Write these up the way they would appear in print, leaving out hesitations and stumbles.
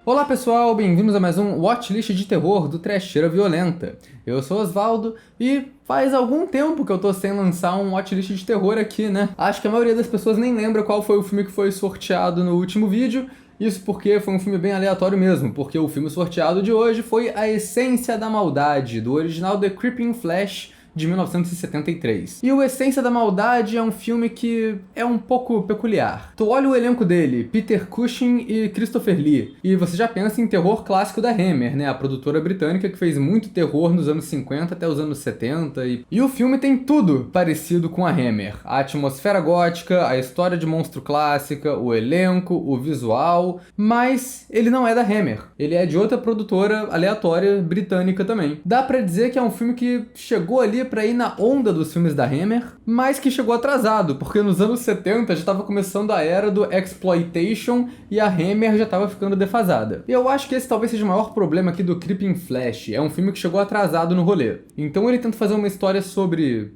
Olá pessoal, bem-vindos a mais um Watchlist de terror do Trecheira Violenta. Eu sou Osvaldo e faz algum tempo que eu tô sem lançar um Watchlist de terror aqui, né? Acho que a maioria das pessoas nem lembra qual foi o filme que foi sorteado no último vídeo. Isso porque foi um filme bem aleatório mesmo, porque o filme sorteado de hoje foi A Essência da Maldade, do original The Creeping Flesh, de 1973. E o Essência da Maldade é um filme que é um pouco peculiar. Tu olha o elenco dele, Peter Cushing e Christopher Lee, e você já pensa em terror clássico da Hammer, né? A produtora britânica que fez muito terror nos anos 50 até os anos 70. E o filme tem tudo parecido com a Hammer. A atmosfera gótica, a história de monstro clássica, o elenco, o visual, mas ele não é da Hammer. Ele é de outra produtora aleatória britânica também. Dá pra dizer que é um filme que chegou ali pra ir na onda dos filmes da Hammer, mas que chegou atrasado, porque nos anos 70 já estava começando a era do exploitation e a Hammer já estava ficando defasada. E eu acho que esse talvez seja o maior problema aqui do Creeping Flesh, é um filme que chegou atrasado no rolê. Então ele tenta fazer uma história sobre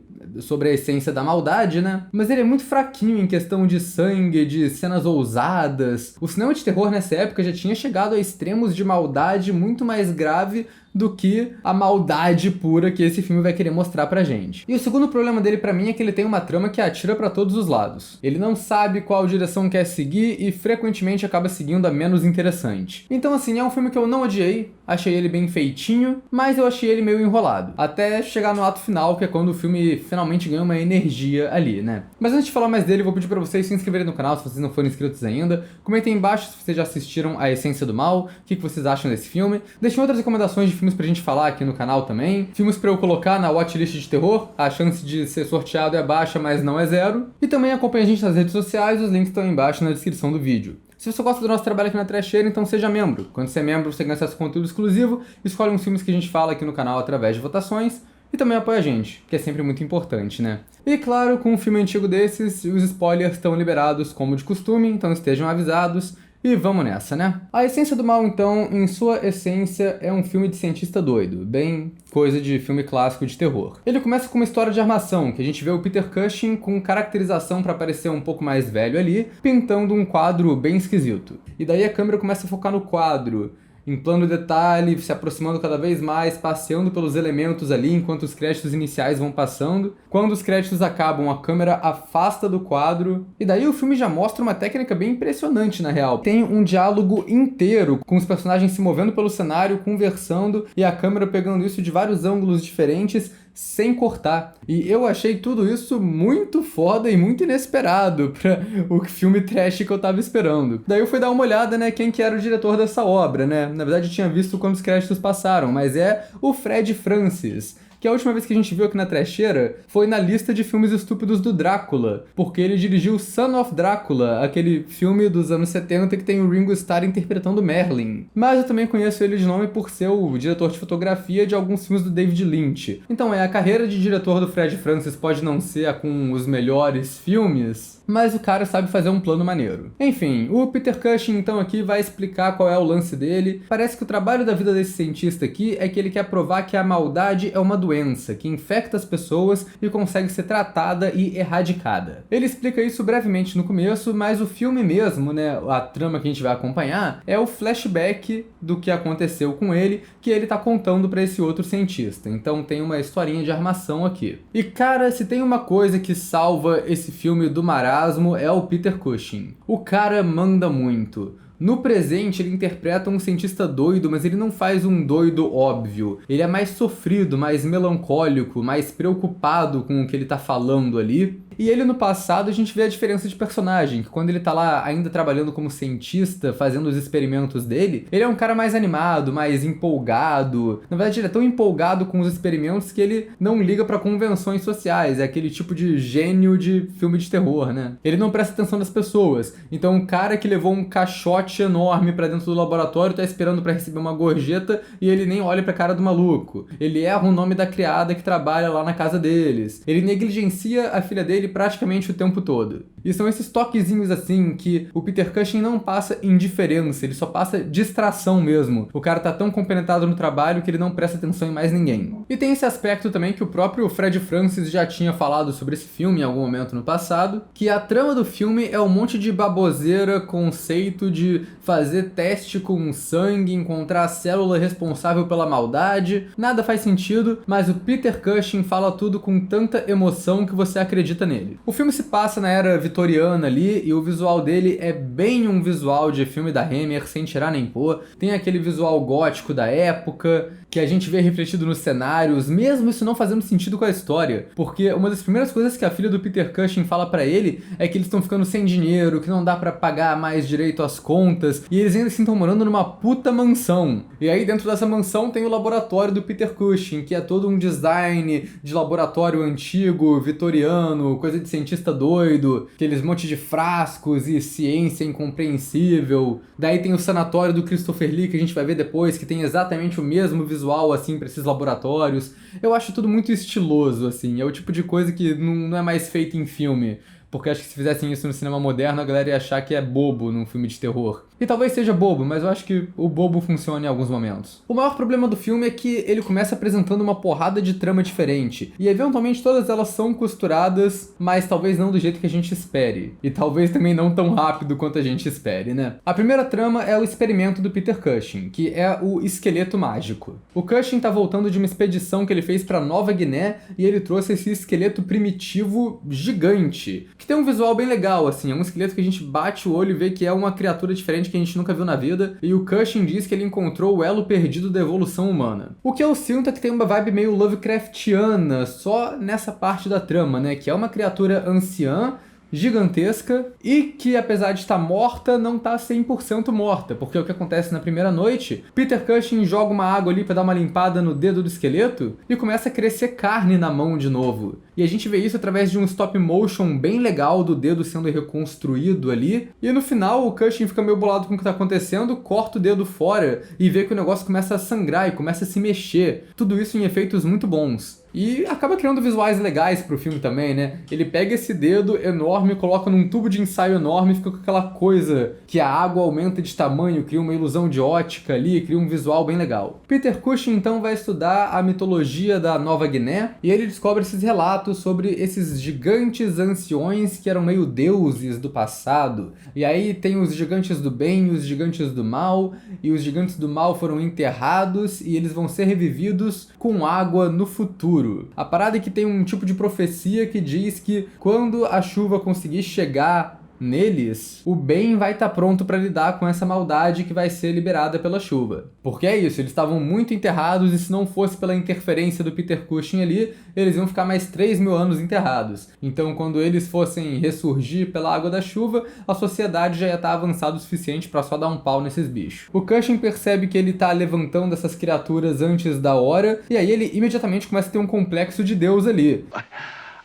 a essência da maldade, né? Mas ele é muito fraquinho em questão de sangue, de cenas ousadas. O cinema de terror nessa época já tinha chegado a extremos de maldade muito mais grave do que a maldade pura que esse filme vai querer mostrar pra gente. E o segundo problema dele pra mim é que ele tem uma trama que atira pra todos os lados. Ele não sabe qual direção quer seguir e frequentemente acaba seguindo a menos interessante. Então assim, é um filme que eu não odiei, achei ele bem feitinho, mas eu achei ele meio enrolado. Até chegar no ato final, que é quando o filme finalmente ganha uma energia ali, né? Mas antes de falar mais dele, eu vou pedir pra vocês se inscreverem no canal se vocês não forem inscritos ainda. Comentem aí embaixo se vocês já assistiram A Essência do Mal, o que vocês acham desse filme. Deixem outras recomendações de filmes pra gente falar aqui no canal também. Filmes pra eu colocar na watchlist de terror. A chance de ser sorteado é baixa, mas não é zero. E também acompanhe a gente nas redes sociais, os links estão aí embaixo na descrição do vídeo. Se você gosta do nosso trabalho aqui na Trecheira, então seja membro. Quando você é membro, você ganha acesso a conteúdo exclusivo, escolhe uns filmes que a gente fala aqui no canal através de votações, e também apoia a gente, que é sempre muito importante, né? E claro, com um filme antigo desses, os spoilers estão liberados como de costume, então estejam avisados. E vamos nessa, né? A Essência do Mal, então, em sua essência, é um filme de cientista doido, bem coisa de filme clássico de terror. Ele começa com uma história de armação, que a gente vê o Peter Cushing com caracterização para parecer um pouco mais velho ali, pintando um quadro bem esquisito. E daí a câmera começa a focar no quadro, em plano detalhe, se aproximando cada vez mais, passeando pelos elementos ali enquanto os créditos iniciais vão passando. Quando os créditos acabam, a câmera afasta do quadro. E daí o filme já mostra uma técnica bem impressionante, na real. Tem um diálogo inteiro, com os personagens se movendo pelo cenário, conversando, e a câmera pegando isso de vários ângulos diferentes, sem cortar. E eu achei tudo isso muito foda e muito inesperado para o filme trash que eu tava esperando. Daí eu fui dar uma olhada, né, quem que era o diretor dessa obra, né? Na verdade eu tinha visto quando os créditos passaram, mas é o Fred Francis, que a última vez que a gente viu aqui na Trecheira foi na lista de filmes estúpidos do Drácula, porque ele dirigiu Son of Drácula, aquele filme dos anos 70 que tem o Ringo Starr interpretando Merlin. Mas eu também conheço ele de nome por ser o diretor de fotografia de alguns filmes do David Lynch. Então a carreira de diretor do Fred Francis pode não ser a com os melhores filmes, mas o cara sabe fazer um plano maneiro. Enfim, o Peter Cushing então aqui vai explicar qual é o lance dele. Parece que o trabalho da vida desse cientista aqui é que ele quer provar que a maldade é uma doença que infecta as pessoas e consegue ser tratada e erradicada. Ele explica isso brevemente no começo, mas o filme mesmo, né, a trama que a gente vai acompanhar, é o flashback do que aconteceu com ele, que ele tá contando pra esse outro cientista. Então tem uma historinha de armação aqui. E cara, se tem uma coisa que salva esse filme do marasmo é o Peter Cushing. O cara manda muito. No presente, ele interpreta um cientista doido, mas ele não faz um doido óbvio. Ele é mais sofrido, mais melancólico, mais preocupado com o que ele tá falando ali. E ele no passado a gente vê a diferença de personagem, que quando ele tá lá ainda trabalhando como cientista, fazendo os experimentos dele, ele é um cara mais animado, mais empolgado. Na verdade ele é tão empolgado com os experimentos que ele não liga pra convenções sociais, é aquele tipo de gênio de filme de terror, né? Ele não presta atenção nas pessoas, então um cara que levou um caixote enorme pra dentro do laboratório tá esperando pra receber uma gorjeta e ele nem olha pra cara do maluco. Ele erra o nome da criada que trabalha lá na casa deles. Ele negligencia a filha dele dele praticamente o tempo todo. E são esses toquezinhos assim que o Peter Cushing não passa indiferença, ele só passa distração mesmo. O cara tá tão compenetrado no trabalho que ele não presta atenção em mais ninguém. E tem esse aspecto também que o próprio Fred Francis já tinha falado sobre esse filme em algum momento no passado, que a trama do filme é um monte de baboseira, conceito de fazer teste com sangue, encontrar a célula responsável pela maldade, nada faz sentido, mas o Peter Cushing fala tudo com tanta emoção que você acredita nele. O filme se passa na era vitoriana ali, e o visual dele é bem um visual de filme da Hammer, sem tirar nem pôr. Tem aquele visual gótico da época, que a gente vê refletido nos cenários, mesmo isso não fazendo sentido com a história, porque uma das primeiras coisas que a filha do Peter Cushing fala pra ele é que eles estão ficando sem dinheiro, que não dá pra pagar mais direito as contas, e eles ainda assim estão morando numa puta mansão. E aí dentro dessa mansão tem o laboratório do Peter Cushing, que é todo um design de laboratório antigo, vitoriano, coisa de cientista doido, aqueles monte de frascos e ciência incompreensível. Daí tem o sanatório do Christopher Lee, que a gente vai ver depois, que tem exatamente o mesmo visual assim para esses laboratórios. Eu acho tudo muito estiloso, assim, é o tipo de coisa que não é mais feita em filme. Porque acho que se fizessem isso no cinema moderno, a galera ia achar que é bobo num filme de terror. E talvez seja bobo, mas eu acho que o bobo funciona em alguns momentos. O maior problema do filme é que ele começa apresentando uma porrada de trama diferente. E eventualmente todas elas são costuradas, mas talvez não do jeito que a gente espere. E talvez também não tão rápido quanto a gente espere, né? A primeira trama é o experimento do Peter Cushing, que é o esqueleto mágico. O Cushing tá voltando de uma expedição que ele fez pra Nova Guiné e ele trouxe esse esqueleto primitivo gigante, que tem um visual bem legal, assim, é um esqueleto que a gente bate o olho e vê que é uma criatura diferente que a gente nunca viu na vida, e o Cushing diz que ele encontrou o elo perdido da evolução humana. O que eu sinto é que tem uma vibe meio Lovecraftiana, só nessa parte da trama, né, que é uma criatura anciã, gigantesca, e que apesar de estar morta, não está 100% morta, porque o que acontece na primeira noite, Peter Cushing joga uma água ali para dar uma limpada no dedo do esqueleto e começa a crescer carne na mão de novo. E a gente vê isso através de um stop motion bem legal do dedo sendo reconstruído ali, e no final o Cushing fica meio bolado com o que está acontecendo, corta o dedo fora e vê que o negócio começa a sangrar e começa a se mexer. Tudo isso em efeitos muito bons. E acaba criando visuais legais pro filme também, né? Ele pega esse dedo enorme, coloca num tubo de ensaio enorme, fica com aquela coisa que a água aumenta de tamanho, cria uma ilusão de ótica ali, cria um visual bem legal. Peter Cushing então vai estudar a mitologia da Nova Guiné e ele descobre esses relatos sobre esses gigantes anciões que eram meio deuses do passado. E aí tem os gigantes do bem e os gigantes do mal, e os gigantes do mal foram enterrados e eles vão ser revividos com água no futuro. A parada é que tem um tipo de profecia que diz que quando a chuva conseguir chegar neles, o bem vai estar pronto para lidar com essa maldade que vai ser liberada pela chuva. Porque é isso, eles estavam muito enterrados e se não fosse pela interferência do Peter Cushing ali, eles iam ficar mais 3.000 anos enterrados. Então quando eles fossem ressurgir pela água da chuva, a sociedade já ia estar avançada o suficiente para só dar um pau nesses bichos. O Cushing percebe que ele tá levantando essas criaturas antes da hora, e aí ele imediatamente começa a ter um complexo de Deus ali.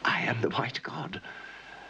I am the White God.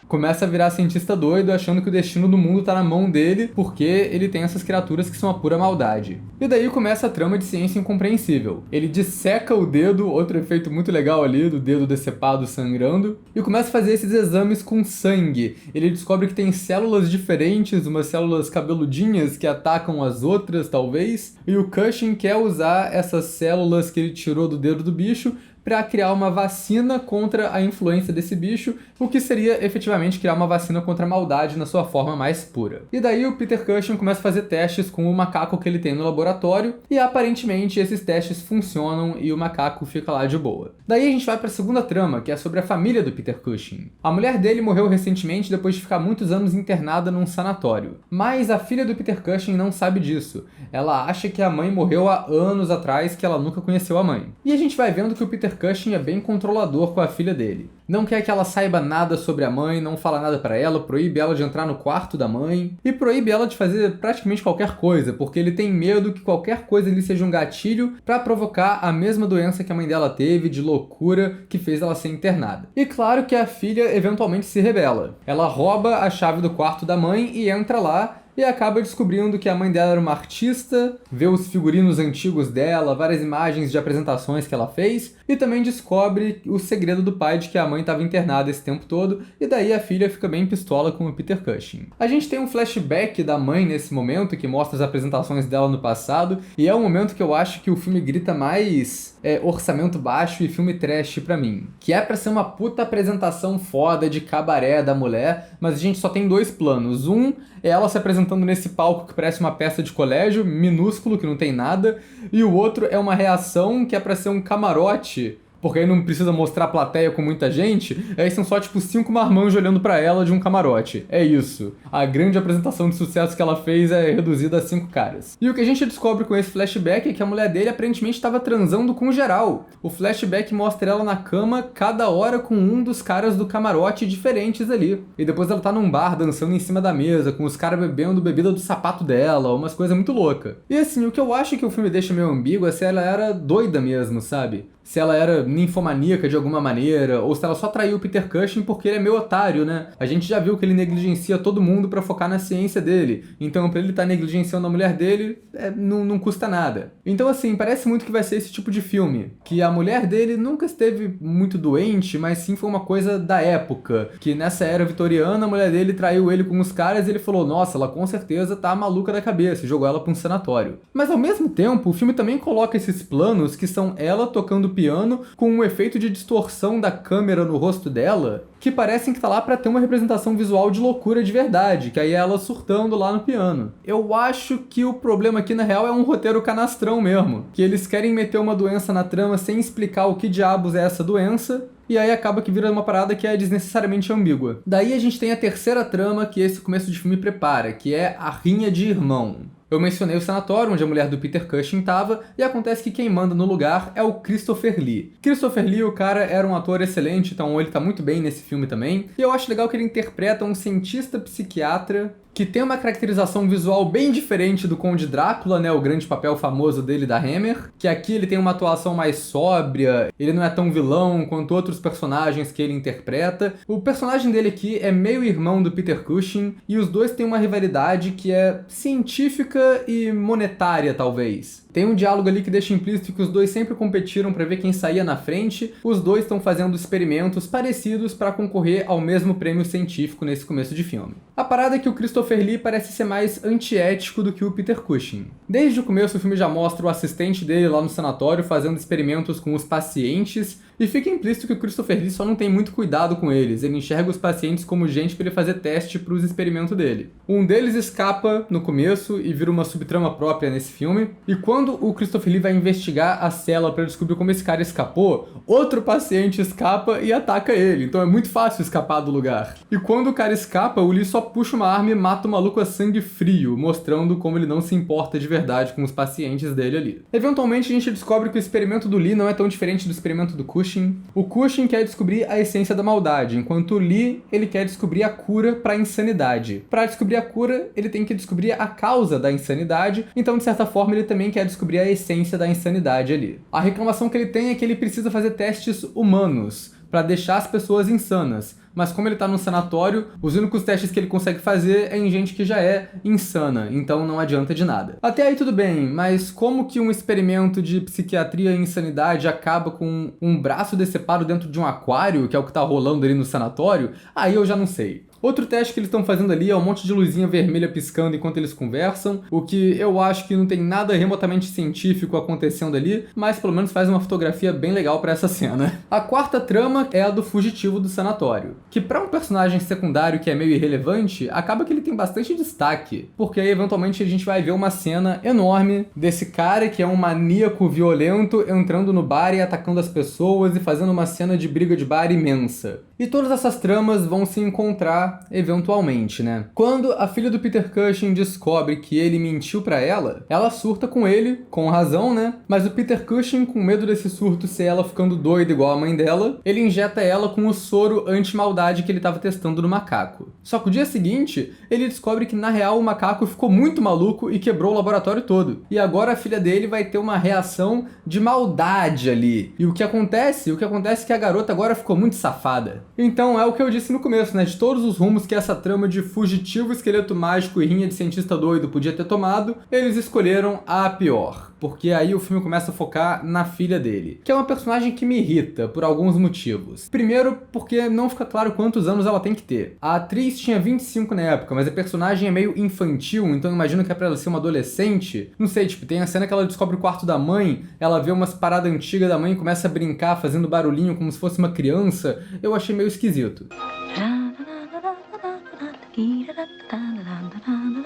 Começa a virar cientista doido, achando que o destino do mundo tá na mão dele, porque ele tem essas criaturas que são a pura maldade. E daí começa a trama de ciência incompreensível. Ele disseca o dedo, outro efeito muito legal ali, do dedo decepado sangrando, e começa a fazer esses exames com sangue. Ele descobre que tem células diferentes, umas células cabeludinhas que atacam as outras, talvez, e o Cushing quer usar essas células que ele tirou do dedo do bicho para criar uma vacina contra a influência desse bicho, o que seria efetivamente criar uma vacina contra a maldade na sua forma mais pura. E daí o Peter Cushing começa a fazer testes com o macaco que ele tem no laboratório, e aparentemente esses testes funcionam e o macaco fica lá de boa. Daí a gente vai para a segunda trama, que é sobre a família do Peter Cushing. A mulher dele morreu recentemente depois de ficar muitos anos internada num sanatório. Mas a filha do Peter Cushing não sabe disso. Ela acha que a mãe morreu há anos atrás, que ela nunca conheceu a mãe. E a gente vai vendo que o Peter Cushing é bem controlador com a filha dele. Não quer que ela saiba nada sobre a mãe, não fala nada pra ela, proíbe ela de entrar no quarto da mãe e proíbe ela de fazer praticamente qualquer coisa, porque ele tem medo que qualquer coisa ali seja um gatilho pra provocar a mesma doença que a mãe dela teve, de loucura, que fez ela ser internada. E claro que a filha eventualmente se rebela. Ela rouba a chave do quarto da mãe e entra lá, e e acaba descobrindo que a mãe dela era uma artista, vê os figurinos antigos dela, várias imagens de apresentações que ela fez, e também descobre o segredo do pai de que a mãe estava internada esse tempo todo, e daí a filha fica bem pistola com o Peter Cushing. A gente tem um flashback da mãe nesse momento, que mostra as apresentações dela no passado, e é um momento que eu acho que o filme grita mais orçamento baixo e filme trash pra mim. Que é pra ser uma puta apresentação foda de cabaré da mulher, mas a gente só tem dois planos. Um é ela se apresentando nesse palco que parece uma peça de colégio, minúsculo, que não tem nada, e o outro é uma reação que é pra ser um camarote, porque aí não precisa mostrar a plateia com muita gente, aí são só tipo 5 marmanjos olhando pra ela de um camarote. É isso. A grande apresentação de sucesso que ela fez é reduzida a 5 caras. E o que a gente descobre com esse flashback é que a mulher dele aparentemente estava transando com geral. O flashback mostra ela na cama cada hora com um dos caras do camarote diferentes ali. E depois ela tá num bar dançando em cima da mesa, com os caras bebendo bebida do sapato dela, umas coisas muito loucas. E assim, o que eu acho que o filme deixa meio ambíguo é se ela era doida mesmo, sabe? Se ela era ninfomaníaca de alguma maneira, ou se ela só traiu o Peter Cushing porque ele é meio otário, né? A gente já viu que ele negligencia todo mundo pra focar na ciência dele. Então, pra ele estar negligenciando a mulher dele, não custa nada. Então, assim, parece muito que vai ser esse tipo de filme. Que a mulher dele nunca esteve muito doente, mas sim foi uma coisa da época. Que nessa era vitoriana, a mulher dele traiu ele com os caras e ele falou, nossa, ela com certeza tá maluca da cabeça, e jogou ela pra um sanatório. Mas ao mesmo tempo, o filme também coloca esses planos que são ela tocando piano com um efeito de distorção da câmera no rosto dela, que parecem que tá lá pra ter uma representação visual de loucura de verdade, que aí é ela surtando lá no piano. Eu acho que o problema aqui na real é um roteiro canastrão mesmo, que eles querem meter uma doença na trama sem explicar o que diabos é essa doença, e aí acaba que vira uma parada que é desnecessariamente ambígua. Daí a gente tem a terceira trama que esse começo de filme prepara, que é a rinha de irmão. Eu mencionei o sanatório onde a mulher do Peter Cushing estava, e acontece que quem manda no lugar é o Christopher Lee. Christopher Lee, o cara, era um ator excelente, então ele tá muito bem nesse filme também. E eu acho legal que ele interpreta um cientista psiquiatra que tem uma caracterização visual bem diferente do Conde Drácula, né, o grande papel famoso dele da Hammer, que aqui ele tem uma atuação mais sóbria, ele não é tão vilão quanto outros personagens que ele interpreta. O personagem dele aqui é meio irmão do Peter Cushing, e os dois têm uma rivalidade que é científica e monetária, talvez. Tem um diálogo ali que deixa implícito que os dois sempre competiram para ver quem saía na frente. Os dois estão fazendo experimentos parecidos para concorrer ao mesmo prêmio científico nesse começo de filme. A parada é que o Christopher Lee parece ser mais antiético do que o Peter Cushing. Desde o começo o filme já mostra o assistente dele lá no sanatório fazendo experimentos com os pacientes, e fica implícito que o Christopher Lee só não tem muito cuidado com eles, ele enxerga os pacientes como gente para ele fazer teste para os experimentos dele. Um deles escapa no começo e vira uma subtrama própria nesse filme, e quando o Christopher Lee vai investigar a cela para descobrir como esse cara escapou, outro paciente escapa e ataca ele, então é muito fácil escapar do lugar. E quando o cara escapa, o Lee só puxa uma arma e mata o maluco a sangue frio, mostrando como ele não se importa de verdade com os pacientes dele ali. Eventualmente a gente descobre que o experimento do Lee não é tão diferente do experimento do Cushing. O Cushing quer descobrir a essência da maldade, enquanto o Lee, ele quer descobrir a cura para a insanidade. Para descobrir a cura, ele tem que descobrir a causa da insanidade, então de certa forma ele também quer descobrir a essência da insanidade ali. A reclamação que ele tem é que ele precisa fazer testes humanos para deixar as pessoas insanas. Mas como ele tá num sanatório, os únicos testes que ele consegue fazer é em gente que já é insana, então não adianta de nada. Até aí tudo bem, mas como que um experimento de psiquiatria e insanidade acaba com um braço decepado dentro de um aquário, que é o que tá rolando ali no sanatório? Aí eu já não sei. Outro teste que eles estão fazendo ali é um monte de luzinha vermelha piscando enquanto eles conversam, o que eu acho que não tem nada remotamente científico acontecendo ali, mas pelo menos faz uma fotografia bem legal pra essa cena. A quarta trama é a do fugitivo do sanatório, que pra um personagem secundário que é meio irrelevante, acaba que ele tem bastante destaque, porque aí eventualmente a gente vai ver uma cena enorme desse cara que é um maníaco violento entrando no bar e atacando as pessoas e fazendo uma cena de briga de bar imensa. E todas essas tramas vão se encontrar eventualmente, né? Quando a filha do Peter Cushing descobre que ele mentiu pra ela, ela surta com ele, com razão, né? Mas o Peter Cushing, com medo desse surto ser ela ficando doida igual a mãe dela, ele injeta ela com o soro anti-maldade que ele tava testando no macaco. Só que o dia seguinte, ele descobre que na real o macaco ficou muito maluco e quebrou o laboratório todo. E agora a filha dele vai ter uma reação de maldade ali. E o que acontece? O que acontece é que a garota agora ficou muito safada. Então é o que eu disse no começo, né? De todos os rumos que essa trama de fugitivo, esqueleto mágico e rinha de cientista doido podia ter tomado, eles escolheram a pior. Porque aí o filme começa a focar na filha dele, que é uma personagem que me irrita por alguns motivos. Primeiro, porque não fica claro quantos anos ela tem que ter. A atriz tinha 25 na época, mas a personagem é meio infantil, então eu imagino que é pra ela ser uma adolescente. Não sei, tipo, tem a cena que ela descobre o quarto da mãe, ela vê umas paradas antigas da mãe e começa a brincar, fazendo barulhinho como se fosse uma criança. Eu achei meio esquisito.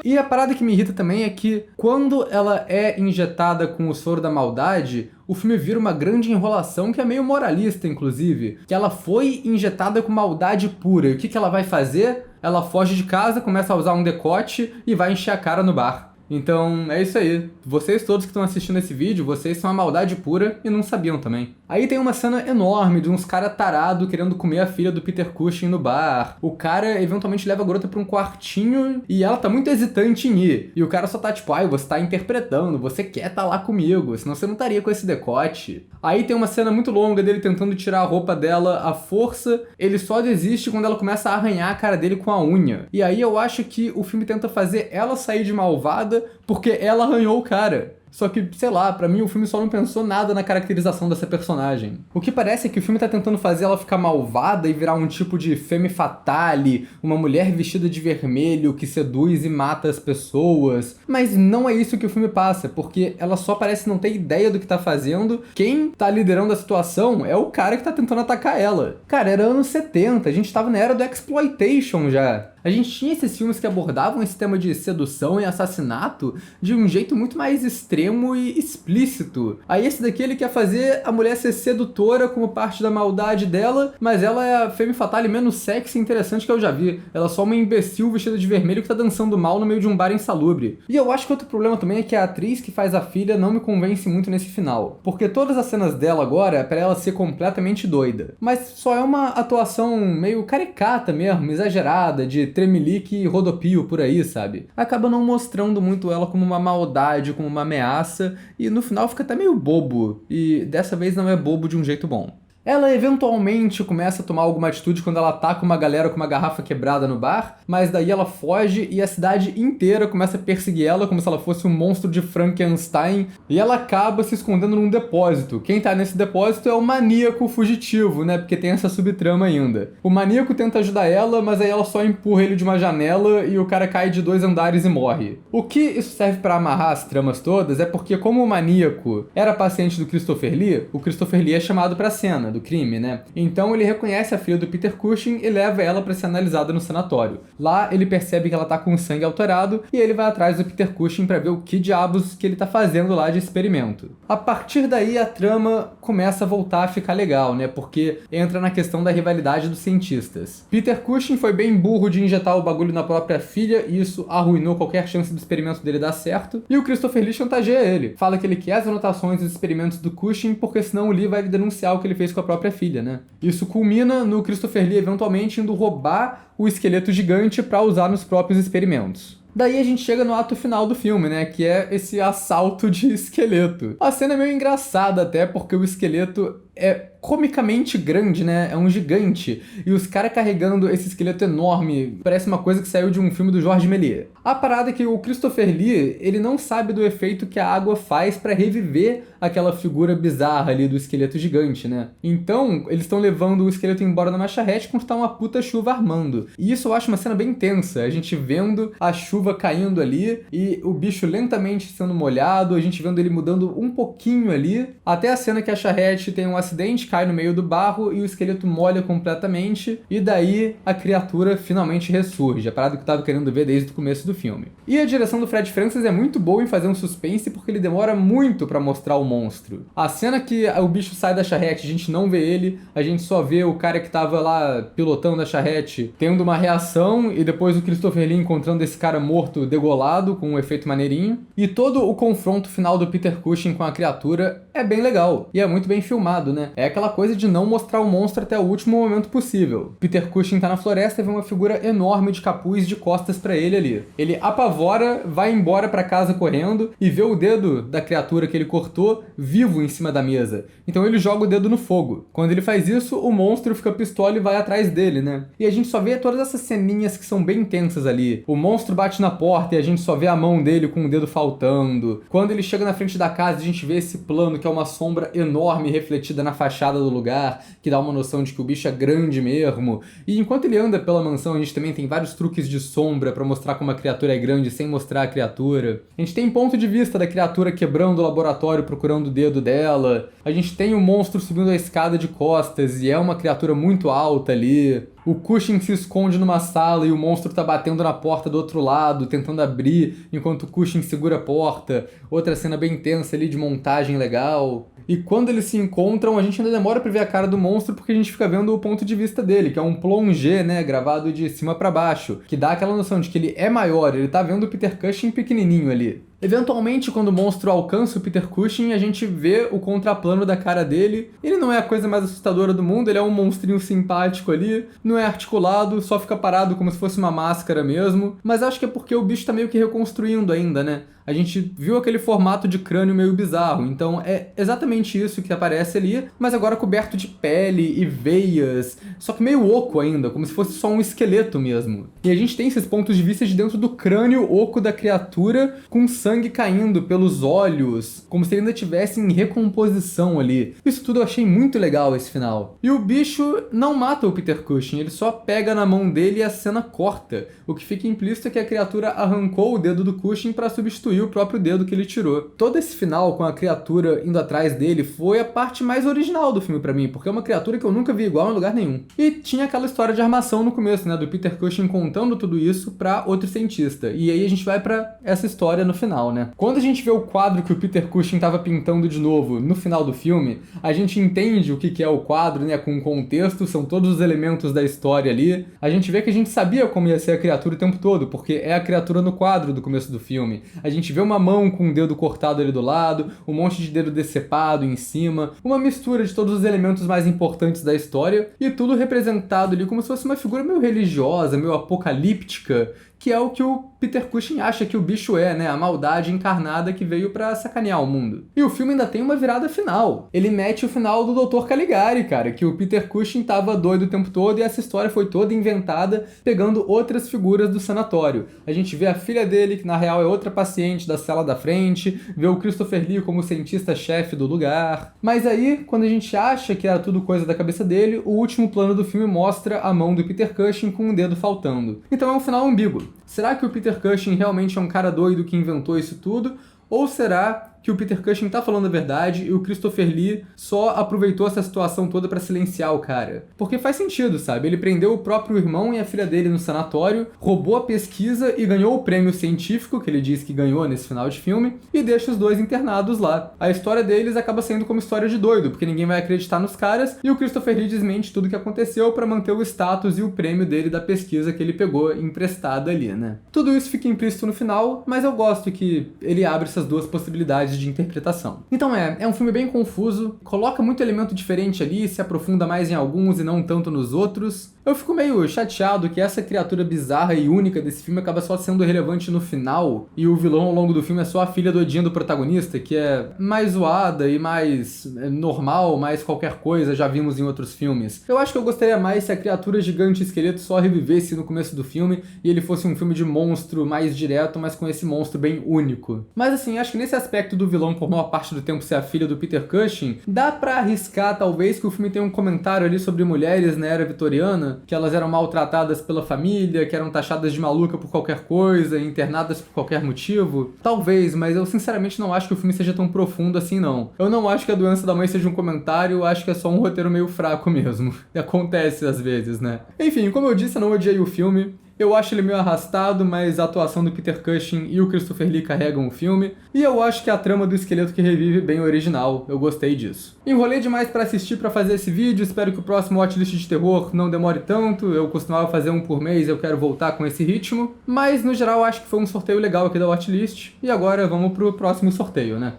E a parada que me irrita também é que, quando ela é injetada com o soro da maldade, o filme vira uma grande enrolação que é meio moralista, inclusive. Que ela foi injetada com maldade pura. E o que ela vai fazer? Ela foge de casa, começa a usar um decote e vai encher a cara no bar. Então, é isso aí. Vocês todos que estão assistindo esse vídeo, vocês são a maldade pura e não sabiam também. Aí tem uma cena enorme de uns caras tarados querendo comer a filha do Peter Cushing no bar. O cara eventualmente leva a garota pra um quartinho e ela tá muito hesitante em ir. E o cara só tá tipo, ai, você tá interpretando, você quer tá lá comigo, senão você não estaria com esse decote. Aí tem uma cena muito longa dele tentando tirar a roupa dela à força. Ele só desiste quando ela começa a arranhar a cara dele com a unha. E aí eu acho que o filme tenta fazer ela sair de malvada porque ela arranhou o cara. Só que, sei lá, pra mim o filme só não pensou nada na caracterização dessa personagem. O que parece é que o filme tá tentando fazer ela ficar malvada e virar um tipo de femme fatale, uma mulher vestida de vermelho que seduz e mata as pessoas. Mas não é isso que o filme passa, porque ela só parece não ter ideia do que tá fazendo. Quem tá liderando a situação é o cara que tá tentando atacar ela. Cara, era anos 70, a gente tava na era do exploitation já. A gente tinha esses filmes que abordavam esse tema de sedução e assassinato de um jeito muito mais extremo e explícito. Aí esse daqui ele quer fazer a mulher ser sedutora como parte da maldade dela, mas ela é a femme fatale menos sexy e interessante que eu já vi. Ela é só uma imbecil vestida de vermelho que tá dançando mal no meio de um bar insalubre. E eu acho que outro problema também é que a atriz que faz a filha não me convence muito nesse final. Porque todas as cenas dela agora é pra ela ser completamente doida. Mas só é uma atuação meio caricata mesmo, exagerada, de tremelique e rodopio por aí, sabe? Acaba não mostrando muito ela como uma maldade, como uma ameaça, e no final fica até meio bobo, e dessa vez não é bobo de um jeito bom. Ela eventualmente começa a tomar alguma atitude quando ela tá com uma galera com uma garrafa quebrada no bar, mas daí ela foge e a cidade inteira começa a perseguir ela como se ela fosse um monstro de Frankenstein, e ela acaba se escondendo num depósito. Quem tá nesse depósito é o maníaco fugitivo, né? Porque tem essa subtrama ainda. O maníaco tenta ajudar ela, mas aí ela só empurra ele de uma janela e o cara cai de 2 andares e morre. O que isso serve pra amarrar as tramas todas é porque, como o maníaco era paciente do Christopher Lee, o Christopher Lee é chamado pra cena do crime, né? Então ele reconhece a filha do Peter Cushing e leva ela para ser analisada no sanatório. Lá ele percebe que ela tá com o sangue alterado e ele vai atrás do Peter Cushing para ver o que diabos que ele tá fazendo lá de experimento. A partir daí a trama começa a voltar a ficar legal, né? Porque entra na questão da rivalidade dos cientistas. Peter Cushing foi bem burro de injetar o bagulho na própria filha e isso arruinou qualquer chance do experimento dele dar certo. E o Christopher Lee chantageia ele. Fala que ele quer as anotações dos experimentos do Cushing porque senão o Lee vai denunciar o que ele fez com a própria filha, né? Isso culmina no Christopher Lee eventualmente indo roubar o esqueleto gigante para usar nos próprios experimentos. Daí a gente chega no ato final do filme, né? Que é esse assalto de esqueleto. A cena é meio engraçada até, porque o esqueleto é comicamente grande, né? É um gigante. E os caras carregando esse esqueleto enorme, parece uma coisa que saiu de um filme do Georges Méliès. A parada é que o Christopher Lee, ele não sabe do efeito que a água faz pra reviver aquela figura bizarra ali do esqueleto gigante, né? Então, eles estão levando o esqueleto embora numa charrete quando tá uma puta chuva armando. E isso eu acho uma cena bem tensa. A gente vendo a chuva caindo ali e o bicho lentamente sendo molhado, a gente vendo ele mudando um pouquinho ali, até a cena que a charrete tem um acidente, cai no meio do barro e o esqueleto molha completamente, e daí a criatura finalmente ressurge, a parada que eu tava querendo ver desde o começo do filme. E a direção do Fred Francis é muito boa em fazer um suspense porque ele demora muito pra mostrar o monstro. A cena que o bicho sai da charrete, a gente não vê ele, a gente só vê o cara que tava lá pilotando a charrete tendo uma reação e depois o Christopher Lee encontrando esse cara morto degolado com um efeito maneirinho. E todo o confronto final do Peter Cushing com a criatura é bem legal e é muito bem filmado. né? É aquela coisa de não mostrar o monstro até o último momento possível. Peter Cushing tá na floresta e vê uma figura enorme de capuz de costas pra ele ali. Ele apavora, vai embora pra casa correndo e vê o dedo da criatura que ele cortou vivo em cima da mesa. Então ele joga o dedo no fogo. Quando ele faz isso, o monstro fica pistola e vai atrás dele, né? E a gente só vê todas essas ceninhas que são bem tensas ali. O monstro bate na porta e a gente só vê a mão dele com o dedo faltando. Quando ele chega na frente da casa, a gente vê esse plano que é uma sombra enorme refletida na fachada do lugar, que dá uma noção de que o bicho é grande mesmo. E enquanto ele anda pela mansão, a gente também tem vários truques de sombra pra mostrar como a criatura é grande sem mostrar a criatura. A gente tem ponto de vista da criatura quebrando o laboratório procurando o dedo dela. A gente tem o monstro subindo a escada de costas e é uma criatura muito alta ali. O Cushing se esconde numa sala e o monstro tá batendo na porta do outro lado, tentando abrir, enquanto o Cushing segura a porta. Outra cena bem tensa ali de montagem legal. E quando eles se encontram, a gente ainda demora pra ver a cara do monstro porque a gente fica vendo o ponto de vista dele, que é um plongé, né, gravado de cima pra baixo, que dá aquela noção de que ele é maior, ele tá vendo o Peter Cushing pequenininho ali. Eventualmente, quando o monstro alcança o Peter Cushing, a gente vê o contraplano da cara dele. Ele não é a coisa mais assustadora do mundo, ele é um monstrinho simpático ali, não é articulado, só fica parado como se fosse uma máscara mesmo. Mas acho que é porque o bicho tá meio que reconstruindo ainda, né? A gente viu aquele formato de crânio meio bizarro, então é exatamente isso que aparece ali, mas agora coberto de pele e veias, só que meio oco ainda, como se fosse só um esqueleto mesmo. E a gente tem esses pontos de vista de dentro do crânio oco da criatura, com sangue caindo pelos olhos, como se ele ainda estivesse em recomposição ali. Isso tudo eu achei muito legal, esse final. E o bicho não mata o Peter Cushing, ele só pega na mão dele e a cena corta, o que fica implícito é que a criatura arrancou o dedo do Cushing para substituir o próprio dedo que ele tirou. Todo esse final com a criatura indo atrás dele foi a parte mais original do filme pra mim, porque é uma criatura que eu nunca vi igual em lugar nenhum. E tinha aquela história de armação no começo, né, do Peter Cushing contando tudo isso pra outro cientista. E aí a gente vai pra essa história no final, né. Quando a gente vê o quadro que o Peter Cushing tava pintando de novo no final do filme, a gente entende o que é o quadro, né, com o contexto, são todos os elementos da história ali. A gente vê que a gente sabia como ia ser a criatura o tempo todo, porque é a criatura no quadro do começo do filme. A gente vê uma mão com um dedo cortado ali do lado, um monte de dedo decepado em cima, uma mistura de todos os elementos mais importantes da história, e tudo representado ali como se fosse uma figura meio religiosa, meio apocalíptica, que é o que o Peter Cushing acha que o bicho é, né? A maldade encarnada que veio pra sacanear o mundo. E o filme ainda tem uma virada final. Ele mete o final do Dr. Caligari, cara, que o Peter Cushing tava doido o tempo todo e essa história foi toda inventada pegando outras figuras do sanatório. A gente vê a filha dele, que na real é outra paciente da cela da frente, vê o Christopher Lee como cientista-chefe do lugar. Mas aí, quando a gente acha que era tudo coisa da cabeça dele, o último plano do filme mostra a mão do Peter Cushing com um dedo faltando. Então é um final ambíguo. Será que o Peter Cushing realmente é um cara doido que inventou isso tudo? Ou será que o Peter Cushing tá falando a verdade e o Christopher Lee só aproveitou essa situação toda pra silenciar o cara? Porque faz sentido, sabe? Ele prendeu o próprio irmão e a filha dele no sanatório, roubou a pesquisa e ganhou o prêmio científico, que ele diz que ganhou nesse final de filme, e deixa os dois internados lá. A história deles acaba sendo como história de doido, porque ninguém vai acreditar nos caras, e o Christopher Lee desmente tudo que aconteceu pra manter o status e o prêmio dele da pesquisa que ele pegou emprestado ali, né? Tudo isso fica implícito no final, mas eu gosto que ele abre essas duas possibilidades de interpretação. Então é um filme bem confuso, coloca muito elemento diferente ali, se aprofunda mais em alguns e não tanto nos outros. Eu fico meio chateado que essa criatura bizarra e única desse filme acaba só sendo relevante no final, e o vilão ao longo do filme é só a filha doidinha do protagonista, que é mais zoada e mais normal, mais qualquer coisa, já vimos em outros filmes. Eu acho que eu gostaria mais se a criatura gigante esqueleto só revivesse no começo do filme e ele fosse um filme de monstro mais direto, mas com esse monstro bem único. Mas assim, acho que nesse aspecto do vilão por maior parte do tempo ser a filha do Peter Cushing, dá pra arriscar talvez que o filme tenha um comentário ali sobre mulheres na era vitoriana, que elas eram maltratadas pela família, que eram taxadas de maluca por qualquer coisa, internadas por qualquer motivo. Talvez, mas eu sinceramente não acho que o filme seja tão profundo assim não. Eu não acho que a doença da mãe seja um comentário, eu acho que é só um roteiro meio fraco mesmo. E acontece às vezes, né? Enfim, como eu disse, eu não odiei o filme. Eu acho ele meio arrastado, mas a atuação do Peter Cushing e o Christopher Lee carregam o filme. E eu acho que a trama do esqueleto que revive é bem original, eu gostei disso. Enrolei demais pra assistir pra fazer esse vídeo, espero que o próximo Watchlist de terror não demore tanto. Eu costumava fazer um por mês, eu quero voltar com esse ritmo. Mas no geral acho que foi um sorteio legal aqui da Watchlist. E agora vamos pro próximo sorteio, né?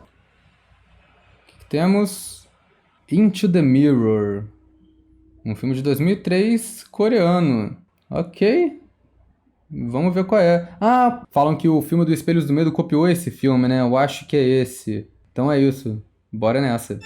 O que temos? Into the Mirror. Um filme de 2003, coreano. Ok. Vamos ver qual é. Ah, falam que o filme do Espelhos do Medo copiou esse filme, né? Eu acho que é esse. Então é isso. Bora nessa.